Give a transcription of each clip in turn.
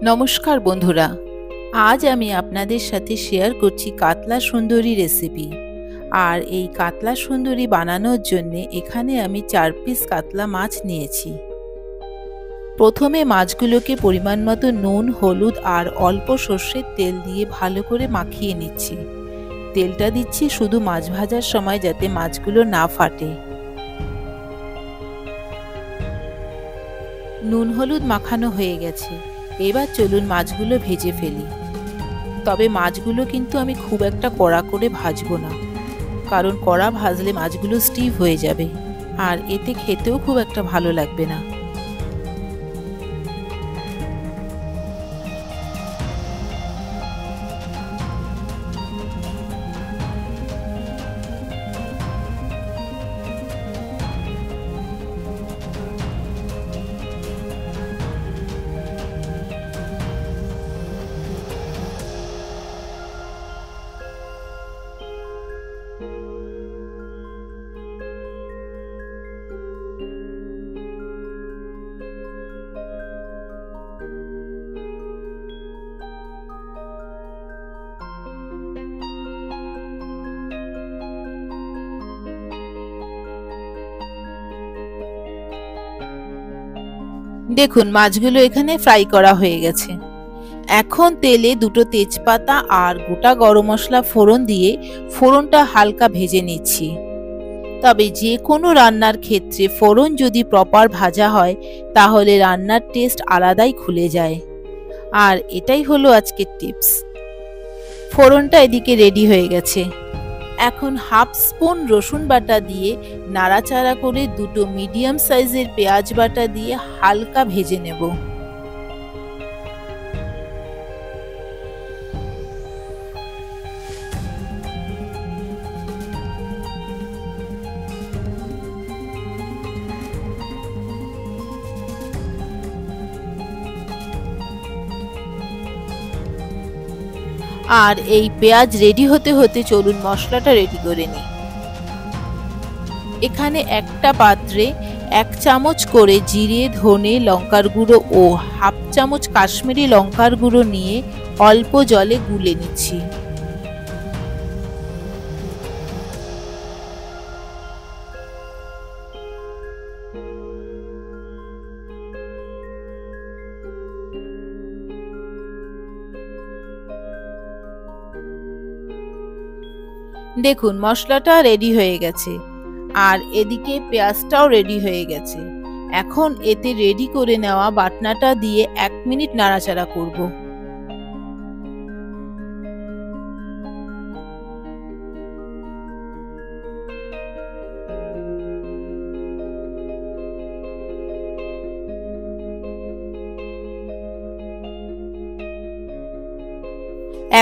নমস্কার বন্ধুরা, আজ আমি আপনাদের সাথে শেয়ার করছি কাতলা সুন্দরী রেসিপি। আর এই কাতলা সুন্দরী বানানোর জন্য এখানে আমি 4 পিস কাতলা মাছ নিয়েছি। প্রথমে মাছগুলোকে পরিমাণ মতো নুন, হলুদ আর অল্প সর্ষের তেল দিয়ে ভালো করে মাখিয়ে নিচ্ছি। তেলটা দিচ্ছি শুধু মাছ ভাজার সময় যাতে মাছগুলো না ফাটে। নুন হলুদ মাখানো হয়ে গেছে, এবার চলুন মাছগুলো ভেজে ফেলি। তবে মাছগুলো কিন্তু আমি খুব একটা কড়া করে ভাজবো না, কারণ কড়া ভাজলে মাছগুলো স্টিভ হয়ে যাবে আর এতে খেতেও খুব একটা ভালো লাগবে না। দেখুন মাছগুলো এখানে ফ্রাই করা হয়ে গেছে। এখন তেলে দুটো তেজপাতা আর গোটা গরম মশলা ফোড়ন দিয়ে ফোড়নটা হালকা ভেজে নিচ্ছি। তবে যে কোনো রান্নার ক্ষেত্রে ফোড়ন যদি প্রপার ভাজা হয় তাহলে রান্নার টেস্ট আলাদাই খুলে যায়। আর এটাই হলো আজকের টিপস। ফোড়নটা এদিকে রেডি হয়ে গেছে। এখন হাফ স্পুন রসুন বাটা দিয়ে নাড়াচাড়া করে দুটো মিডিয়াম সাইজের পেঁয়াজ বাটা দিয়ে হালকা ভেজে নেব। আর এই পেঁয়াজ রেডি হতে হতে চলুন মশলাটা রেডি করে নিই। এখানে একটা পাত্রে 1 চামচ করে জিরে, ধনে, লঙ্কার গুঁড়ো ও হাফ চামচ কাশ্মীরি লঙ্কার গুঁড়ো নিয়ে অল্প জলে গুলে নিচ্ছি। দেখুন মশলাটা রেডি হয়ে গেছে আর এদিকে পেঁয়াজটাও রেডি হয়ে গেছে। এখন এতে রেডি করে নেওয়া বাটনাটা দিয়ে 1 মিনিট নাড়াচাড়া করব।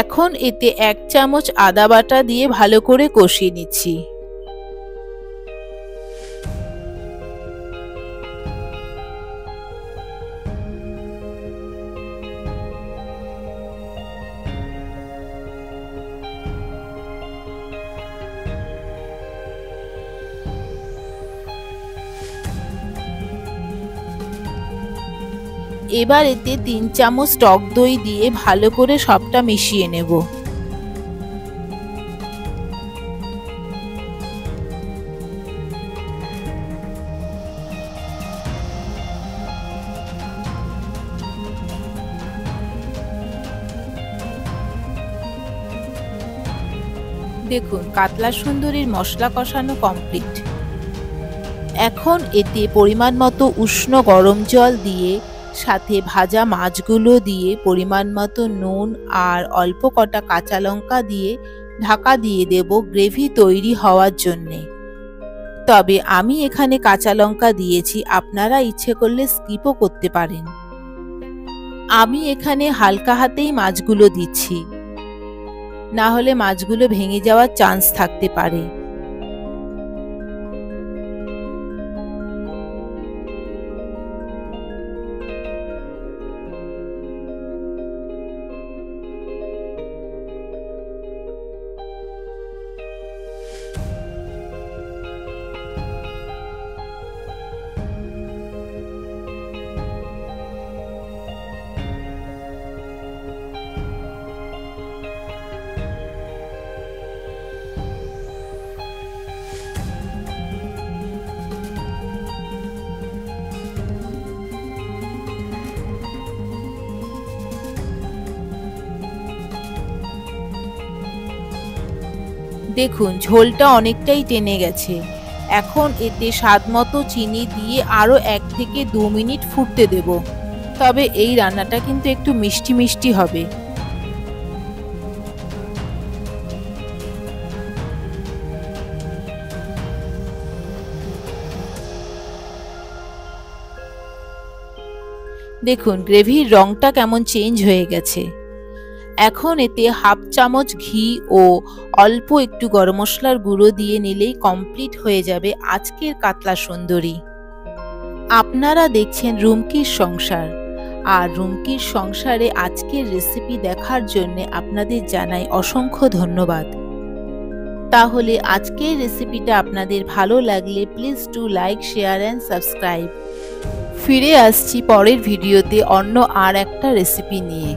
এখন এতে 1 চামচ আদা বাটা দিয়ে ভালো করে কষিয়ে নিচ্ছি। এবার এতে 3 চামচ টক দই দিয়ে ভালো করে সবটা মিশিয়ে নেব। দেখুন কাতলা সুন্দরীর মশলা কষানো কমপ্লিট। এখন এতে পরিমাণ মতো উষ্ণ গরম জল দিয়ে সাথে ভাজা মাছগুলো দিয়ে পরিমাণ মতো নুন আর অল্প কটা কাঁচা লঙ্কা দিয়ে ঢাকা দিয়ে দেব গ্রেভি তৈরি হওয়ার জন্যে। তবে আমি এখানে কাঁচা লঙ্কা দিয়েছি, আপনারা ইচ্ছে করলে স্কিপও করতে পারেন। আমি এখানে হালকা হাতেই মাছগুলো দিচ্ছি, না হলে মাছগুলো ভেঙে যাওয়ার চান্স থাকতে পারে। দেখুন ঝোলটা অনেকটাই টেনে গেছে। এখন এতে স্বাদমতো চিনি দিয়ে আরও 1 থেকে 2 মিনিট ফুটতে দেব। তবে এই রান্নাটা কিন্তু একটু মিষ্টি মিষ্টি হবে। দেখুন গ্রেভির রংটা কেমন চেঞ্জ হয়ে গেছে। এখন এতে হাফ চামচ ঘি ও অল্প একটু গরম মশলার গুঁড়ো দিয়ে নিলেই কমপ্লিট হয়ে যাবে আজকের কাতলা সুন্দরী। আপনারা দেখছেন রুমকির সংসার, আর রুমকির সংসারে আজকের রেসিপি দেখার জন্য আপনাদের জানাই অসংখ্য ধন্যবাদ। তাহলে আজকের রেসিপিটা আপনাদের ভালো লাগলে please do like, share and subscribe. ফিরে আসছি পরের ভিডিওতে অন্য আর একটা রেসিপি নিয়ে।